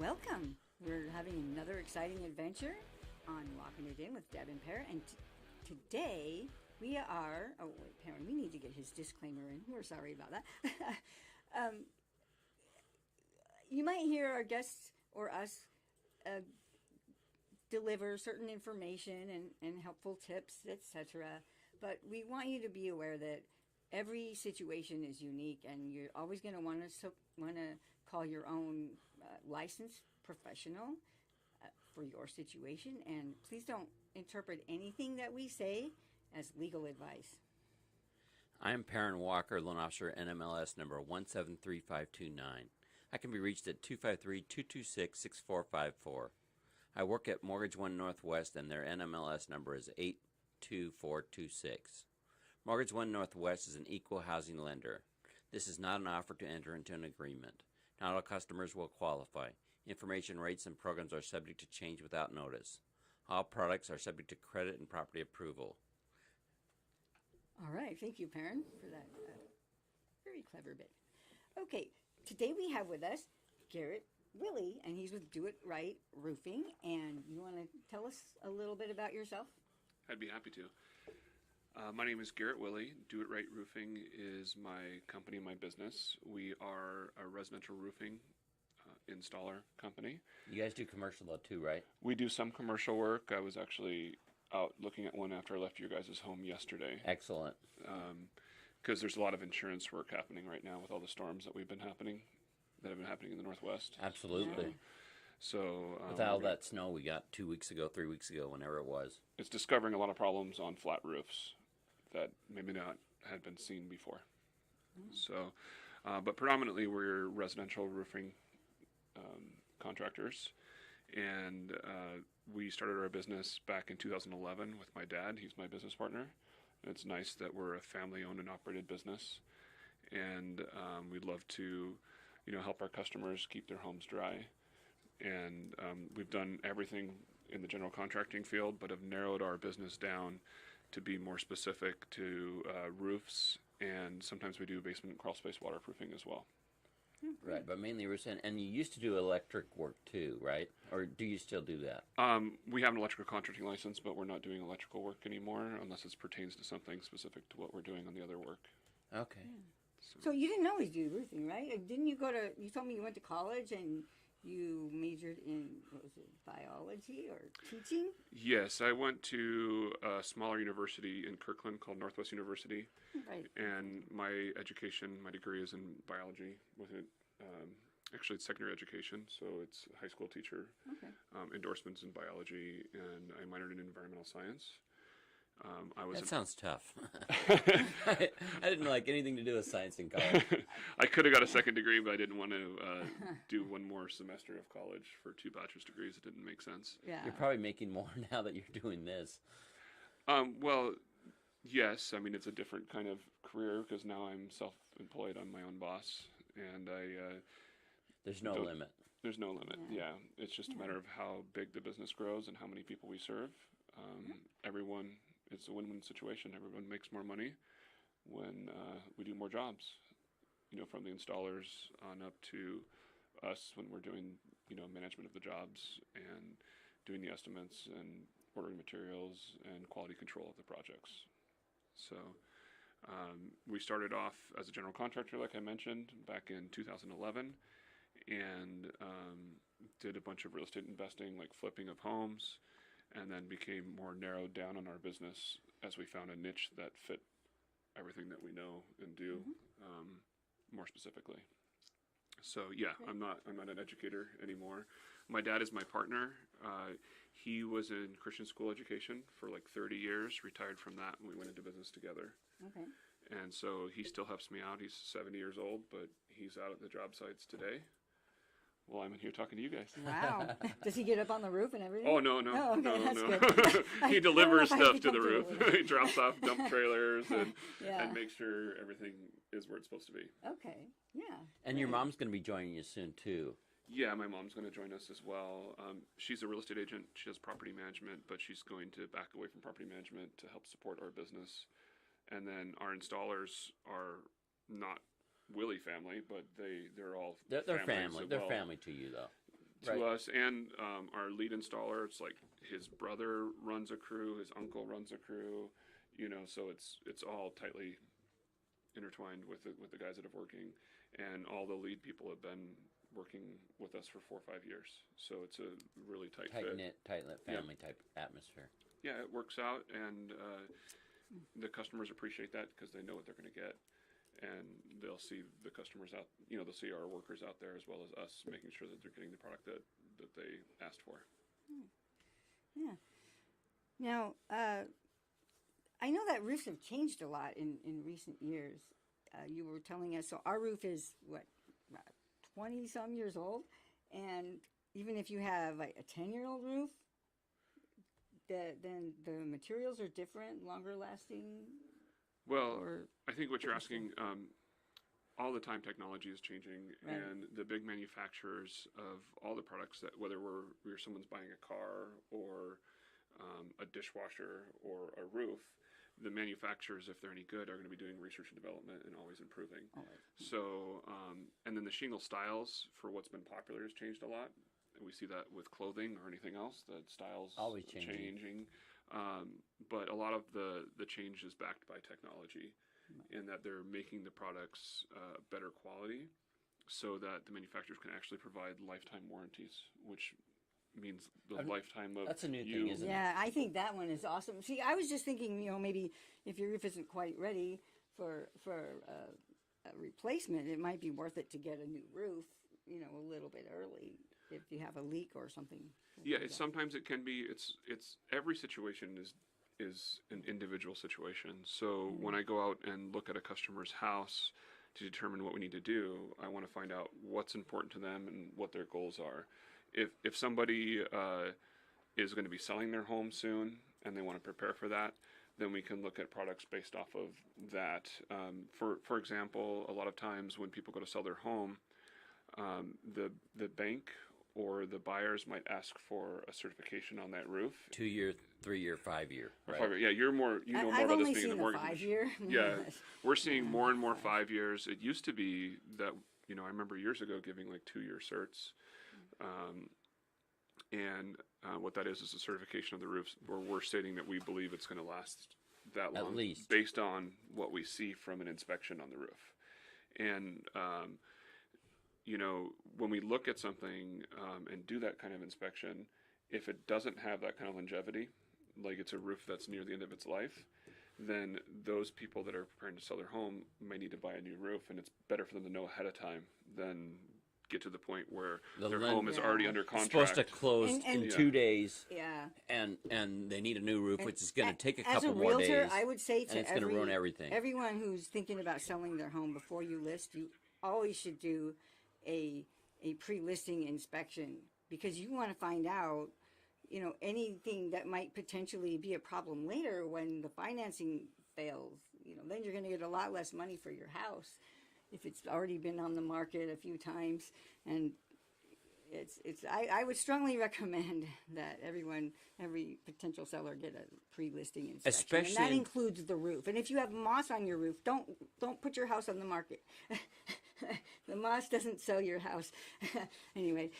Welcome. We're having another exciting adventure on Lockin It In with Deb and Perrin. And today we are, oh wait, Perrin, we need to get his disclaimer in. We're sorry about that. You might hear our guests or us deliver certain information and helpful tips, etc. But we want you to be aware that every situation is unique, and you're always going to want to call your own licensed professional for your situation. And please don't interpret anything that we say as legal advice. I'm Perrin Walker, loan officer, NMLS number 173529. I can be reached at 253-226-6454. I work at Mortgage One Northwest, and their NMLS number is 82426. Mortgage One Northwest is an equal housing lender. This is not an offer to enter into an agreement. Not all customers will qualify. Information, rates, and programs are subject to change without notice. All products are subject to credit and property approval. All right. Thank you, Perrin, for that very clever bit. Okay. Today we have with us Garrett Willey, and he's with Do It Right Roofing. And you want to tell us a little bit about yourself? I'd be happy to. My name is Garrett Willey. Do It Right Roofing is my company, my business. We are a residential roofing installer company. You guys do commercial though too, right? We do some commercial work. I was actually out looking at one after I left your guys' home yesterday. Excellent. Because there's a lot of insurance work happening right now with all the storms that have been happening in the Northwest. Absolutely. So with all that snow we got 2 weeks ago, 3 weeks ago, whenever it was. It's discovering a lot of problems on flat roofs that maybe not had been seen before. So, but predominantly we're residential roofing contractors, and we started our business back in 2011 with my dad. He's my business partner. And it's nice that we're a family-owned and operated business, and we'd love to, help our customers keep their homes dry. And we've done everything in the general contracting field, but have narrowed our business down to be more specific to roofs, and sometimes we do basement and crawl space waterproofing as well. Right, but mainly roofs. And you used to do electric work too, right? Or do you still do that? We have an electrical contracting license, but we're not doing electrical work anymore unless it pertains to something specific to what we're doing on the other work. Okay. So you didn't always do roofing, right? Didn't you you told me you went to college and you majored in, what was it, biology or teaching? Yes, I went to a smaller university in Kirkland called Northwest University. Right. And my degree is in biology with it. Actually, it's secondary education, so it's a high school teacher. Okay. Endorsements in biology, and I minored in environmental science. That sounds tough. I didn't like anything to do with science in college. I could have got a second degree, but I didn't want to do one more semester of college for 2 bachelor's degrees. It didn't make sense. Yeah. You're probably making more now that you're doing this. Well, yes. I mean, it's a different kind of career because now I'm self-employed. I'm my own boss, and There's no limit. There's no limit. Yeah. It's just a matter of how big the business grows and how many people we serve. Everyone. It's a win-win situation. Everyone makes more money when we do more jobs, from the installers on up to us when we're doing, management of the jobs and doing the estimates and ordering materials and quality control of the projects. So we started off as a general contractor, like I mentioned, back in 2011, and did a bunch of real estate investing, like flipping of homes, and then became more narrowed down on our business as we found a niche that fit everything that we know and do more specifically. So yeah, I'm not an educator anymore. My dad is my partner. He was in Christian school education for like 30 years, retired from that, and we went into business together. Okay. And so he still helps me out. He's 70 years old, but he's out at the job sites today. Well, I'm in here talking to you guys. Wow. Does he get up on the roof and everything? Oh, no. Oh, okay, no. that's good. He delivers stuff to the roof. He drops off dump trailers and makes sure everything is where it's supposed to be. Okay, yeah. And your mom's going to be joining you soon, too. Yeah, my mom's going to join us as well. She's a real estate agent. She does property management, but she's going to back away from property management to help support our business. And then our installers are not Willey family, but they're all they're family. as They're well. family to you, though. to Right. us, and our lead installer. It's like his brother runs a crew, his uncle runs a crew, so it's all tightly intertwined with the guys that are working, and all the lead people have been working with us for 4 or 5 years. So it's a really tight fit. Tight-knit family type atmosphere. Yeah, it works out, and the customers appreciate that because they know what they're going to get, and they'll see the customers out. They'll see our workers out there as well as us, making sure that they're getting the product that they asked for. Yeah. Now, I know that roofs have changed a lot in recent years. You were telling us, so our roof is, 20-some years old? And even if you have like a 10-year-old roof, then the materials are different, longer lasting? Well, I think what you're asking, all the time technology is changing, Right. and the big manufacturers of all the products that, whether someone's buying a car or a dishwasher or a roof, the manufacturers, if they're any good, are going to be doing research and development and always improving. So, and then the shingle styles for what's been popular has changed a lot. And we see that with clothing or anything else, the styles Always changing. But a lot of the change is backed by technology, in that they're making the products better quality, so that the manufacturers can actually provide lifetime warranties, which means the lifetime of That's a new thing, isn't it? Yeah, I think that one is awesome. See, I was just thinking, maybe if your roof isn't quite ready for a replacement, it might be worth it to get a new roof, a little bit early if you have a leak or something. Yeah, sometimes it can be. It's every situation is an individual situation. So when I go out and look at a customer's house to determine what we need to do, I want to find out what's important to them and what their goals are. If somebody is going to be selling their home soon and they want to prepare for that, then we can look at products based off of that. For example, a lot of times when people go to sell their home, the bank or the buyers might ask for a certification on that roof. 2-year, 3-year, 5-year. Right? 5 year. Yeah, you know more I've about this only being in the seen a mortgage. 5-year. Yeah, we're seeing more and more 5 years. It used to be that, I remember years ago giving like 2-year certs. And what that is a certification of the roofs where we're stating that we believe it's going to last that long, At least. based on what we see from an inspection on the roof. And when we look at something and do that kind of inspection, if it doesn't have that kind of longevity, like it's a roof that's near the end of its life, then those people that are preparing to sell their home may need to buy a new roof, and it's better for them to know ahead of time than get to the point where their home is already under It's contract. supposed to close in 2 days, Yeah. and they need a new roof, which is going to take a As couple a more realtor, days. I would say and to it's going to ruin everything. everyone who's thinking about selling their home, before you list, you always should do a pre-listing inspection, because you want to find out, anything that might potentially be a problem later when the financing fails. Then you're going to get a lot less money for your house if it's already been on the market a few times. And I would strongly recommend that every potential seller get a pre-listing inspection. Especially and that includes the roof. And if you have moss on your roof, don't put your house on the market. The moss doesn't sell your house. Anyway.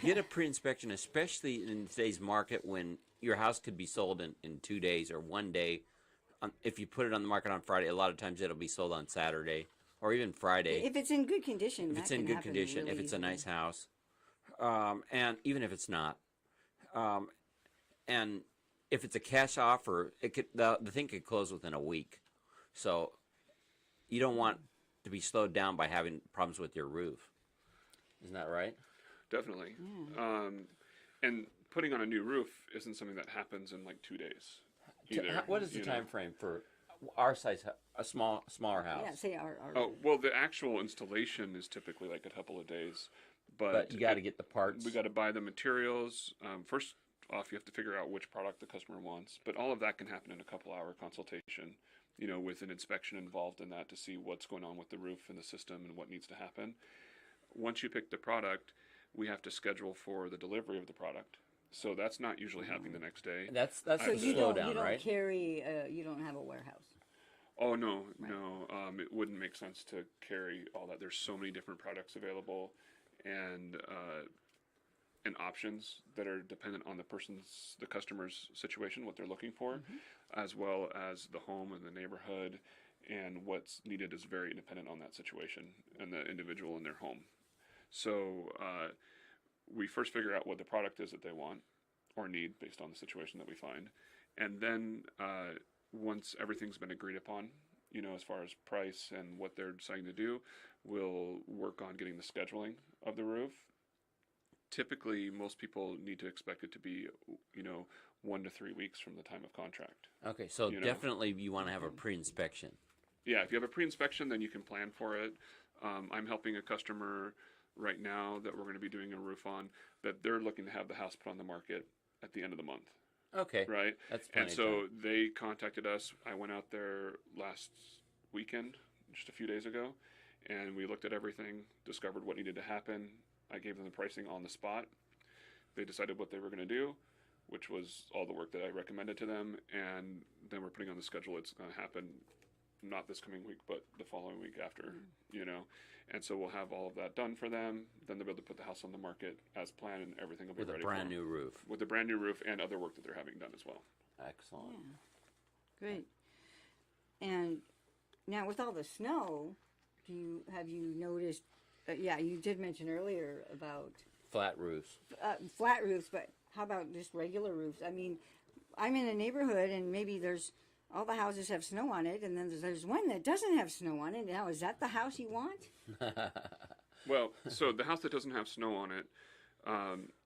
Get a pre-inspection, especially in today's market when your house could be sold in 2 days or 1 day. If you put it on the market on Friday, a lot of times it'll be sold on Saturday or even Friday. If it's in good condition. If it's in good condition, really if it's a easily. nice house. And even if it's not. And if it's a cash offer, the thing could close within a week. So you don't want to be slowed down by having problems with your roof. Isn't that right? Definitely. Yeah. And putting on a new roof isn't something that happens in like 2 days. Either, What is the time frame for our size, a smaller house? Yeah, say our Oh, well, the actual installation is typically like a couple of days. But you got to get the parts. We got to buy the materials. First off, you have to figure out which product the customer wants. But all of that can happen in a couple-hour consultation, with an inspection involved in that to see what's going on with the roof and the system and what needs to happen. Once you pick the product, we have to schedule for the delivery of the product. So that's not usually happening the next day. That's So a you slowdown, don't right? carry, you don't have a warehouse. Oh, no. It wouldn't make sense to carry all that. There's so many different products available. And and options that are dependent on the customer's situation, what they're looking for, as well as the home and the neighborhood, and what's needed is very dependent on that situation and the individual in their home. So we first figure out what the product is that they want or need based on the situation that we find. And then once everything's been agreed upon, as far as price and what they're deciding to do, we'll work on getting the scheduling of the roof. Typically, most people need to expect it to be, 1 to 3 weeks from the time of contract. Okay, so definitely you want to have a pre-inspection. Yeah, if you have a pre-inspection, then you can plan for it. I'm helping a customer right now that we're going to be doing a roof on, that they're looking to have the house put on the market at the end of the month. Okay. Right? That's and so they contacted us. I went out there last weekend, just a few days ago, and we looked at everything, discovered what needed to happen. I gave them the pricing on the spot. They decided what they were going to do, which was all the work that I recommended to them, and then we're putting on the schedule. It's going to happen not this coming week, but the following week after, And so we'll have all of that done for them. Then they'll be able to put the house on the market as planned, and everything will be ready with a brand new roof. With a brand new roof and other work that they're having done as well. Excellent. Yeah. Great. And now with all the snow, have you noticed? You did mention earlier about flat roofs. Flat roofs, but how about just regular roofs? I mean, I'm in a neighborhood, and maybe all the houses have snow on it, and then there's one that doesn't have snow on it. Now, is that the house you want? Well, so the house that doesn't have snow on it,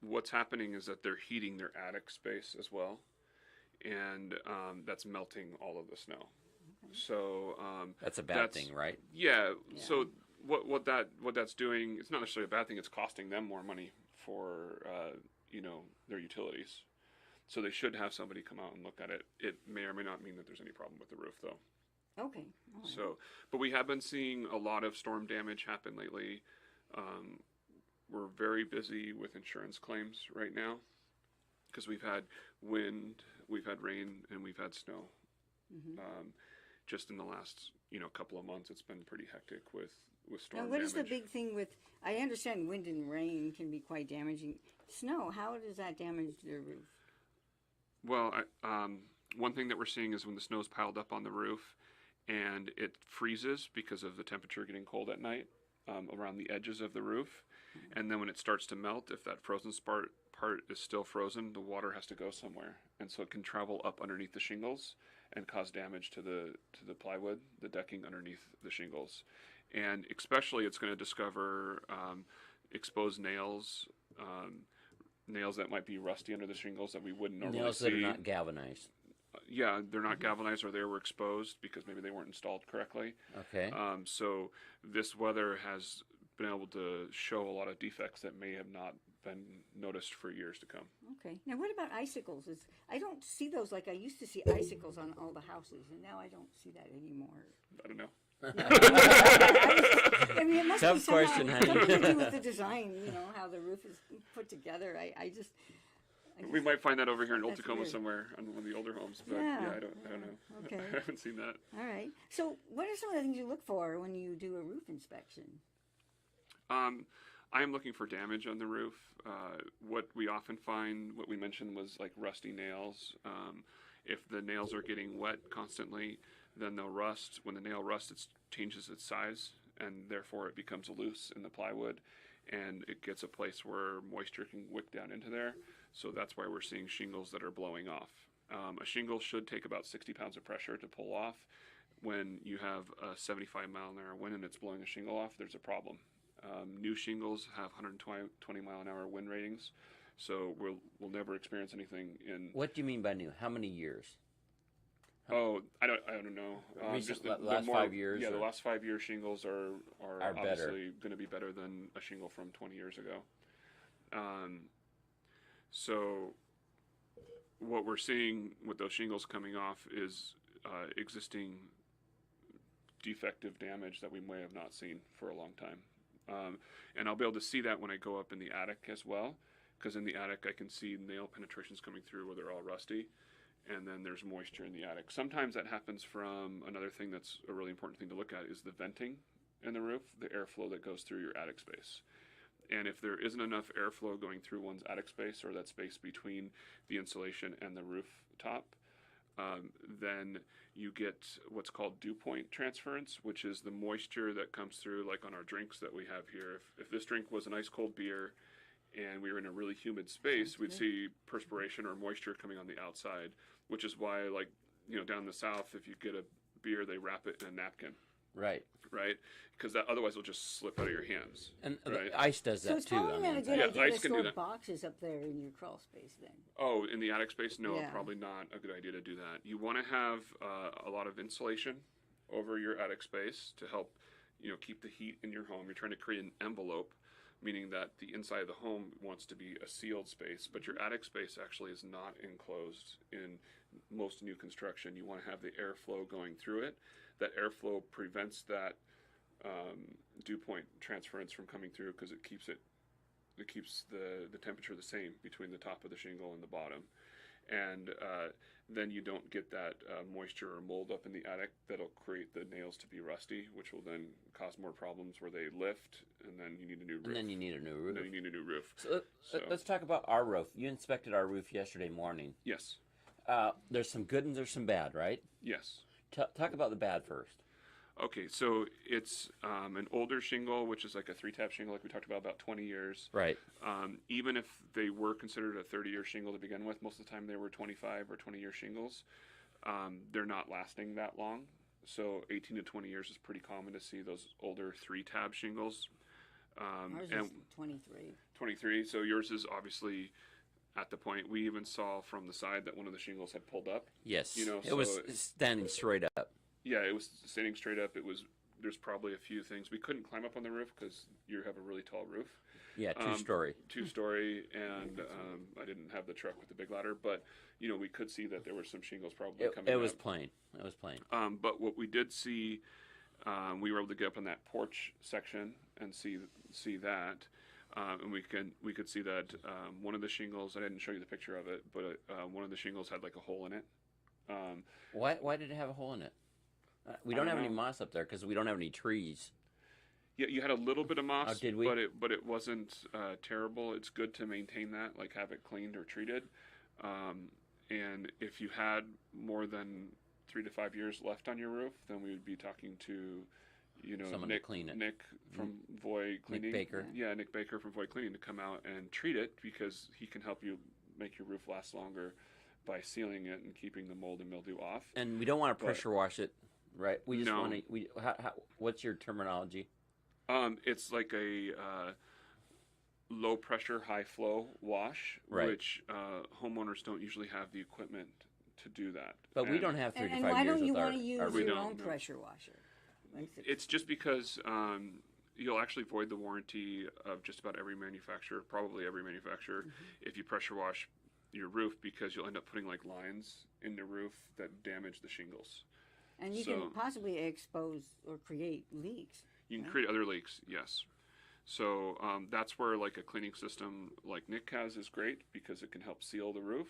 what's happening is that they're heating their attic space as well, and that's melting all of the snow. Okay. So that's a bad thing, right? Yeah. So what that's doing, it's not necessarily a bad thing. It's costing them more money for their utilities. So they should have somebody come out and look at it. It may or may not mean that there's any problem with the roof, though. Okay. All right. So, but we have been seeing a lot of storm damage happen lately. We're very busy with insurance claims right now because we've had wind, we've had rain, and we've had snow. Just in the last couple of months, it's been pretty hectic with storm damage. Now, what is the big thing with? I understand wind and rain can be quite damaging. Snow, how does that damage the roof? Well, one thing that we're seeing is when the snow's piled up on the roof and it freezes because of the temperature getting cold at night around the edges of the roof. And then when it starts to melt, if that frozen part is still frozen, the water has to go somewhere. And so it can travel up underneath the shingles and cause damage to the plywood, the decking underneath the shingles. And especially it's going to discover exposed nails, nails that might be rusty under the shingles that we wouldn't normally see. Nails that are not galvanized. Yeah, they're not galvanized, or they were exposed because maybe they weren't installed correctly. Okay. So this weather has been able to show a lot of defects that may have not been noticed for years to come. Okay. Now, what about icicles? I don't see those like I used to see icicles on all the houses, and now I don't see that anymore. I don't know. I mean, it must Tough be somehow, question, honey. something to do with the design, how the roof is put together. We might find that over here in Old That's Tacoma weird. somewhere on one of the older homes, but Yeah. I don't know. Okay. I haven't seen that. All right. So, what are some of the things you look for when you do a roof inspection? I am looking for damage on the roof. What we often find, what we mentioned was like rusty nails. If the nails are getting wet constantly, then they'll rust. When the nail rusts, it changes its size, and therefore it becomes loose in the plywood, and it gets a place where moisture can wick down into there. So that's why we're seeing shingles that are blowing off. A shingle should take about 60 pounds of pressure to pull off. When you have a 75-mile-an-hour wind and it's blowing a shingle off, there's a problem. New shingles have 120-mile-an-hour wind ratings, so we'll never experience anything in. What do you mean by new? How many years? Oh, I don't know. Just the last 5 years? Yeah, the last 5 year shingles are obviously going to be better than a shingle from 20 years ago. So what we're seeing with those shingles coming off is existing defective damage that we may have not seen for a long time. And I'll be able to see that when I go up in the attic as well, because in the attic I can see nail penetrations coming through where they're all rusty, and then there's moisture in the attic. Sometimes that happens from another thing that's a really important thing to look at is the venting in the roof, the airflow that goes through your attic space. And if there isn't enough airflow going through one's attic space or that space between the insulation and the rooftop, then you get what's called dew point transference, which is the moisture that comes through, like on our drinks that we have here. If this drink was an ice cold beer and we were in a really humid space, we'd see perspiration or moisture coming on the outside, which is why, like, down the South, if you get a beer, they wrap it in a napkin. Right. Right? Because otherwise it'll just slip out of your hands. And right? ice does So that it's too. probably not a good idea ice to can do store that. boxes up there in your crawl space then. Oh, in the attic space? No, Yeah. probably not a good idea to do that. You want to have a lot of insulation over your attic space to help, keep the heat in your home. You're trying to create an envelope, meaning that the inside of the home wants to be a sealed space, but your attic space actually is not enclosed in most new construction. You want to have the airflow going through it. That airflow prevents that dew point transference from coming through because it keeps the temperature the same between the top of the shingle and the bottom. And then you don't get that moisture or mold up in the attic that'll create the nails to be rusty, which will then cause more problems where they lift, and then you need a new roof. And then you need a new roof. And then you need a new roof. So let's talk about our roof. You inspected our roof yesterday morning. Yes. There's some good and there's some bad, right? Yes. Talk about the bad first. Okay, so it's an older shingle, which is like a 3-tab shingle, like we talked about 20 years. Right. Even if they were considered a 30-year shingle to begin with, most of the time they were 25 or 20-year shingles. They're not lasting that long. So 18 to 20 years is pretty common to see those older 3-tab shingles. Ours and is 23. 23, so yours is obviously at the point. We even saw from the side that one of the shingles had pulled up. Yes. It so was standing straight up. Yeah, it was standing straight up. There's probably a few things. We couldn't climb up on the roof because you have a really tall roof. Yeah, two-story. Two-story, and I didn't have the truck with the big ladder, but we could see that there were some shingles probably coming It was up. plain. It was plain. But what we did see, we were able to get up on that porch section and see that, and we could see that one of the shingles. I didn't show you the picture of it, but one of the shingles had like a hole in it. Why did it have a hole in it? We don't have any moss up there because we don't have any trees. Yeah, you had a little bit of moss, Oh, did we? but it wasn't terrible. It's good to maintain that, like have it cleaned or treated. And if you had more than 3 to 5 years left on your roof, then we would be talking to, Someone to clean it. Nick from Voy Cleaning. Nick Baker. Yeah, Nick Baker from Voy Cleaning to come out and treat it because he can help you make your roof last longer by sealing it and keeping the mold and mildew off. And we don't want to pressure wash it, right? We just No. want to. What's your terminology? It's like a low pressure, high flow wash, Right. which homeowners don't usually have the equipment to do that. But we And don't have 3 to 5 And years why don't you with want to our use roof. We your don't, own no. pressure washer? It's just because you'll actually void the warranty of just about every manufacturer, probably every manufacturer, if you pressure wash your roof, because you'll end up putting like lines in the roof that damage the shingles. And you can possibly expose or create leaks. You can create other leaks, yes. So that's where like a cleaning system like Nick has is great because it can help seal the roof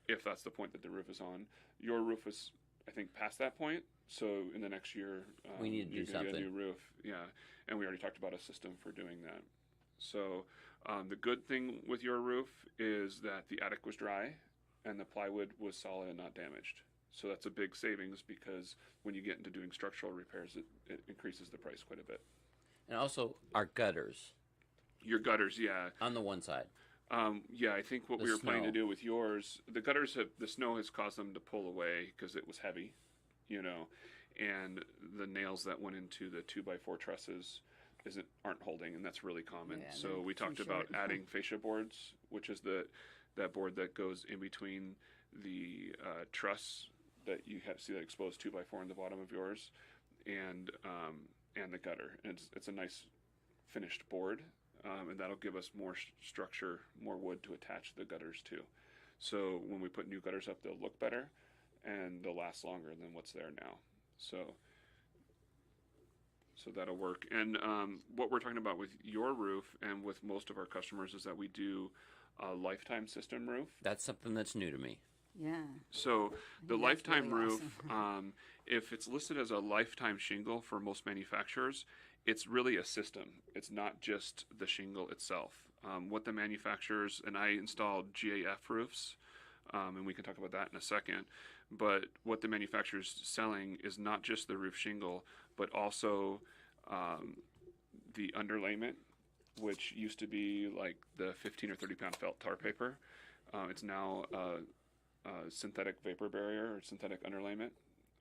if that's the point that the roof is on. Your roof is, I think, past that point. So in the next year, We need to you're do gonna get a something. new roof. Yeah, and we already talked about a system for doing that. So the good thing with your roof is that the attic was dry and the plywood was solid and not damaged. So that's a big savings because when you get into doing structural repairs, it increases the price quite a bit. And also our gutters Your gutters, yeah. on the one side. Yeah, I think what The we were planning to snow. do with yours, the gutters the snow has caused them to pull away because it was heavy, and the nails that went into the 2x4 trusses aren't holding, and that's really common. Yeah, So they're we too talked about short. adding fascia boards, which is that board that goes in between the truss that you see that exposed 2x4 in the bottom of yours, and the gutter. And it's a nice finished board, and that'll give us more structure, more wood to attach the gutters to. So when we put new gutters up, they'll look better, and they'll last longer than what's there now. So that'll work. And what we're talking about with your roof and with most of our customers is that we do a lifetime system roof. That's something that's new to me. Yeah. So the that's lifetime really roof, if it's listed as a lifetime shingle for most manufacturers, it's really a system. It's not just the shingle itself. What the manufacturers, and I installed GAF roofs, and we can talk about that in a second, but what the manufacturer's selling is not just the roof shingle, but also the underlayment, which used to be like the 15 or 30 pound felt tar paper. It's now synthetic vapor barrier or synthetic underlayment.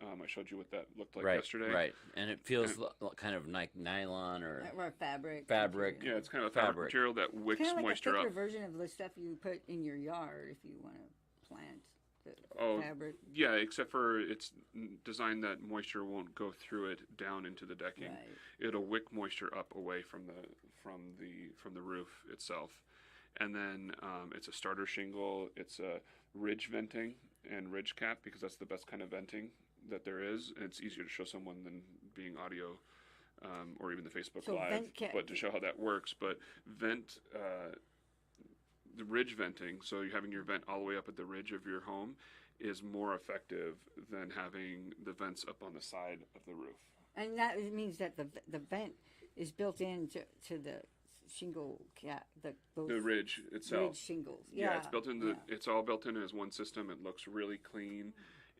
I showed you what that looked like yesterday. Right, and it feels kind of like nylon or fabric. Fabric. Yeah, it's kind of a fabric material that wicks kind of like moisture a thicker up. version of the stuff you put in your yard if you want to plant the fabric. Yeah, except for it's designed that moisture won't go through it down into the decking. Right. It'll wick moisture up away from the roof itself. And then it's a starter shingle. It's a ridge venting and ridge cap because that's the best kind of venting that there is, and it's easier to show someone than being audio or even the Facebook Live, but to show how that works. But vent, the ridge venting, so you're having your vent all the way up at the ridge of your home, is more effective than having the vents up on the side of the roof. And that means that the vent is built into the shingle cap, the ridge itself. Ridge shingles. Yeah, it's built in. It's all built in as one system. It looks really clean.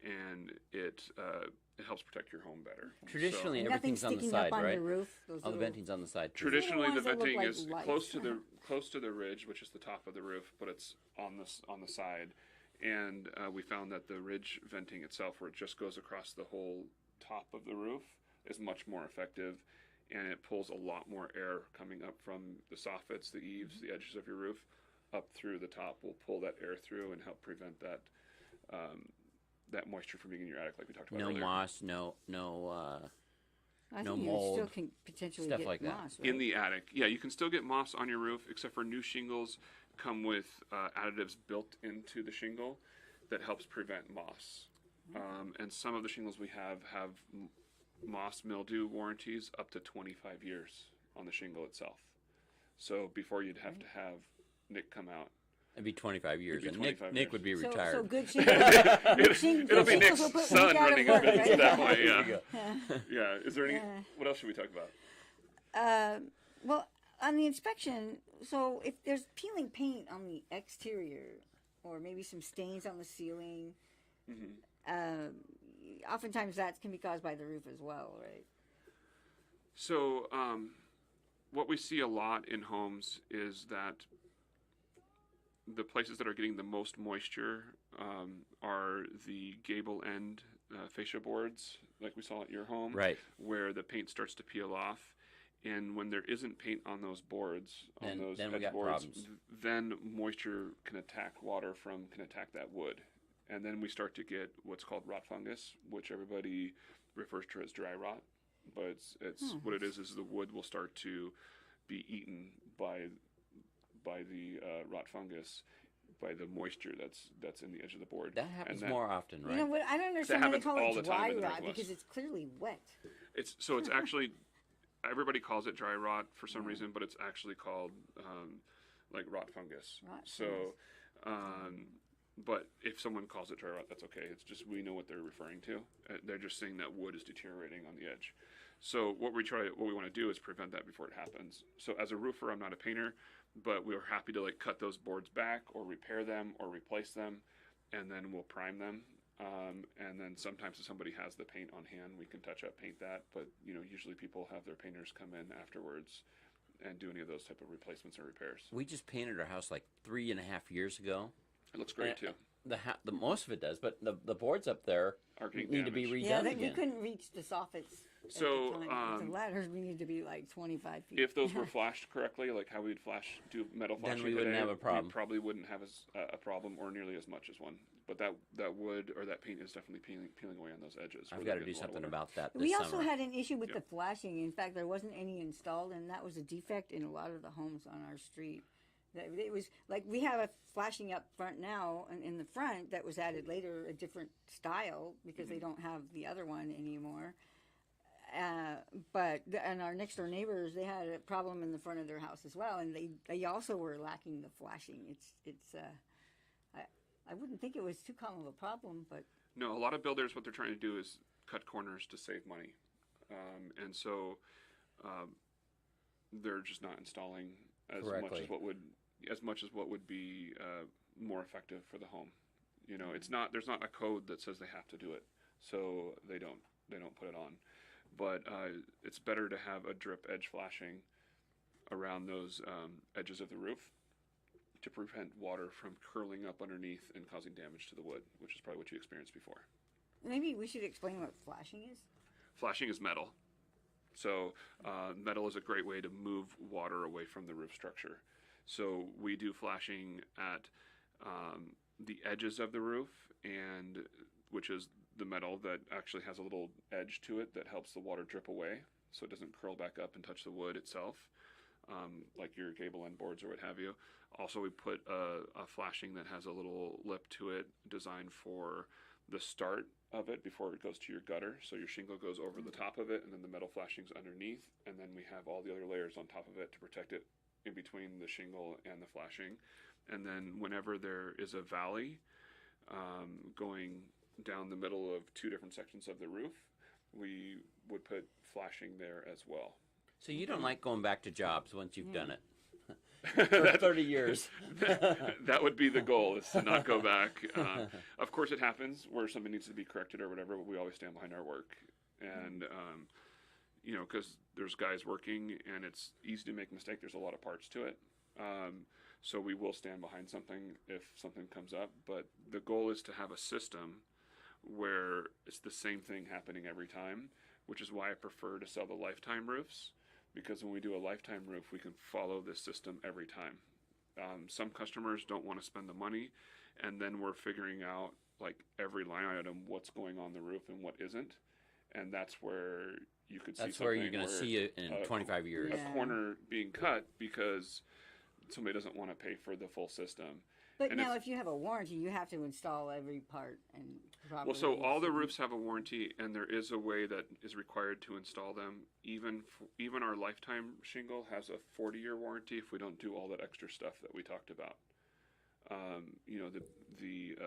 And it helps protect your home better. Traditionally, everything's on the side, right? The roof, all the venting's on the side. Traditionally, the venting is close to the ridge, which is the top of the roof, but it's on the side. And we found that the ridge venting itself, where it just goes across the whole top of the roof, is much more effective, and it pulls a lot more air coming up from the soffits, the eaves, the edges of your roof, up through the top. Will pull that air through and help prevent that. That moisture from being in your attic, like we talked about earlier. No moss, no I no think mold. You still can potentially stuff get like that. moss, right? In the attic. Yeah, you can still get moss on your roof, except for new shingles come with additives built into the shingle that helps prevent moss. And some of the shingles we have moss mildew warranties up to 25 years on the shingle itself. So before you'd have to have Nick come out. It'd be 25 years, and 25 Nick would be retired. So good shingles. It'll be Nick's son running his business at that point. Yeah. Yeah. Is there any? What else should we talk about? Well, on the inspection, so if there's peeling paint on the exterior, or maybe some stains on the ceiling, oftentimes that can be caused by the roof as well, right? So, what we see a lot in homes is that the places that are getting the most moisture are the gable end fascia boards, like we saw at your home, Right. where the paint starts to peel off. And when there isn't paint on those boards, on those then we edge got boards, problems. then moisture can attack can attack that wood. And then we start to get what's called rot fungus, which everybody refers to as dry rot. But it's what it is the wood will start to be eaten by the rot fungus, by the moisture that's in the edge of the board. That happens more often, right? You know what? I don't understand why they call all it the time dry in the rot Northwest. because it's clearly wet. It's actually everybody calls it dry rot for some reason, but it's actually called like rot fungus. But if someone calls it dry rot, that's okay. It's just we know what they're referring to. They're just saying that wood is deteriorating on the edge. So what we want to do is prevent that before it happens. So as a roofer, I'm not a painter, but we're happy to cut those boards back or repair them or replace them, and then we'll prime them. And then sometimes if somebody has the paint on hand, we can touch up, paint that. But usually people have their painters come in afterwards and do any of those type of replacements or repairs. We just painted our house like 3.5 years ago. It looks great too. The most of it does, but the boards up there need to be redone Yeah, again. we couldn't reach the soffits. So the ladders needed to be like 25 feet. if those were flashed correctly, like how we'd do metal flashing Then we wouldn't today, have a problem. We probably wouldn't have a problem or nearly as much as one. But that wood or that paint is definitely peeling away on those edges. I've got to do something about that this We also summer. had an issue with the flashing. In fact, there wasn't any installed, and that was a defect in a lot of the homes on our street. It was like we have a flashing up front now, and in the front that was added later, a different style because they don't have the other one anymore. And our next door neighbors, they had a problem in the front of their house as well, and they also were lacking the flashing. I wouldn't think it was too common of a problem, but No, a lot of builders, what they're trying to do is cut corners to save money, and so they're just not installing as Correctly. much as what would be more effective for the home. You know, there's not a code that says they have to do it, so they don't put it on. But it's better to have a drip edge flashing around those edges of the roof to prevent water from curling up underneath and causing damage to the wood, which is probably what you experienced before. Maybe we should explain what flashing is. Flashing is metal. So metal is a great way to move water away from the roof structure. So we do flashing at the edges of the roof, and which is the metal that actually has a little edge to it that helps the water drip away so it doesn't curl back up and touch the wood itself, like your gable end boards or what have you. Also, we put a flashing that has a little lip to it designed for the start of it before it goes to your gutter. So your shingle goes over the top of it, and then the metal flashing's underneath, and then we have all the other layers on top of it to protect it in between the shingle and the flashing. And then whenever there is a valley going down the middle of two different sections of the roof, we would put flashing there as well. So you don't like going back to jobs once you've done it? For 30 years. That would be the goal, is to not go back. Of course, it happens where something needs to be corrected or whatever, but we always stand behind our work. And, you know, because there's guys working and it's easy to make a mistake. There's a lot of parts to it. So we will stand behind something if something comes up. But the goal is to have a system where it's the same thing happening every time, which is why I prefer to sell the lifetime roofs. Because when we do a lifetime roof, we can follow this system every time. Some customers don't want to spend the money, and then we're figuring out, like, every line item, what's going on the roof and what isn't. And that's where you could see That's where something you're going to see it in 25 years. a corner being cut because somebody doesn't want to pay for the full system. But And now, if you have a warranty, you have to install every part and properly. Well, so all the roofs have a warranty, and there is a way that is required to install them. Even our lifetime shingle has a 40-year warranty if we don't do all that extra stuff that we talked about. You know, the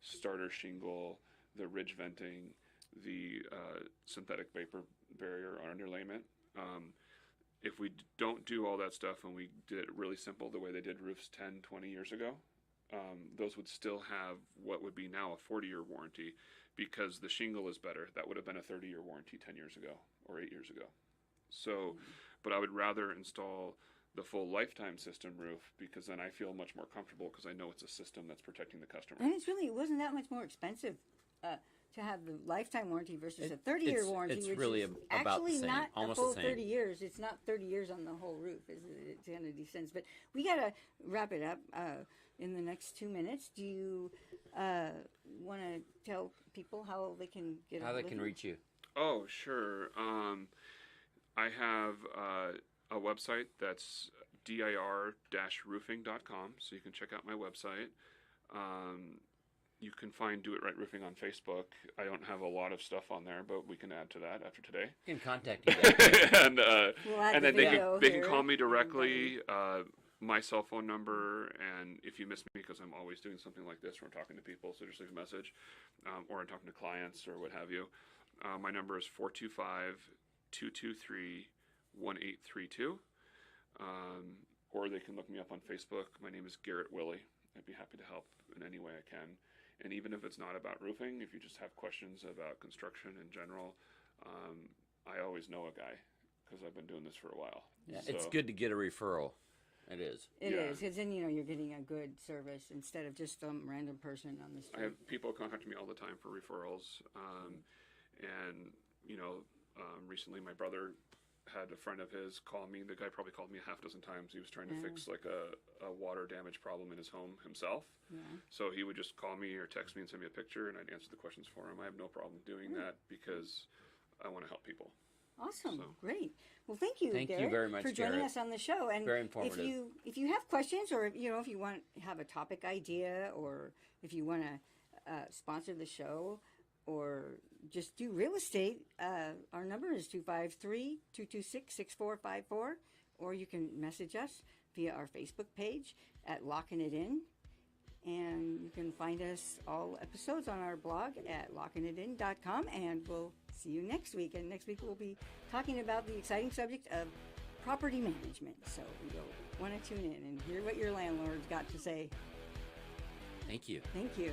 starter shingle, the ridge venting, the synthetic vapor barrier underlayment. If we don't do all that stuff and we did it really simple the way they did roofs 10, 20 years ago, those would still have what would be now a 40-year warranty because the shingle is better. That would have been a 30-year warranty 10 years ago or 8 years ago. So, but I would rather install the full lifetime system roof because then I feel much more comfortable because I know it's a system that's protecting the customer. And it wasn't that much more expensive to have the lifetime warranty versus a 30-year warranty. It's which really is about the actually same, not almost a full the same. 30 years. It's not 30 years on the whole roof. It's going to descend. But we got to wrap it up in the next 2 minutes. Do you want to tell people how they can get How they can reach you? Oh, sure. I have a website that's DIR-Roofing.com, so you can check out my website. You can find Do It Right Roofing on Facebook. I don't have a lot of stuff on there, but we can add to that after today. You can contact you guys. and We'll add and the then they video can here. call me directly. My cell phone number, and if you miss me, because I'm always doing something like this where I'm talking to people, so just leave a message, or I'm talking to clients or what have you. My number is 425-223-1832, or they can look me up on Facebook. My name is Garrett Willey. I'd be happy to help in any way I can. And even if it's not about roofing, if you just have questions about construction in general, I always know a guy because I've been doing this for a while. Yeah, So- it's good to get a referral. It is. It Yeah. is, because then you're getting a good service instead of just some random person on the I street. have people contact me all the time for referrals. And, recently my brother had a friend of his call me. The guy probably called me a half dozen times. He was trying to fix like a water damage problem in his home himself. Yeah. So he would just call me or text me and send me a picture, and I'd answer the questions for him. I have no problem doing that because I want to help people. Awesome, So- great. Well, thank you, Thank you Garrett, very much, for joining Garrett. us on the show. And Very informative. If you have questions, or if you want to have a topic idea, or if you want to sponsor the show, or just do real estate, our number is 253-226-6454, or you can message us via our Facebook page at Lockin It In. And you can find us all episodes on our blog at lockinitin.com, and we'll see you next week. And next week we'll be talking about the exciting subject of property management. So you'll want to tune in and hear what your landlord's got to say. Thank you. Thank you.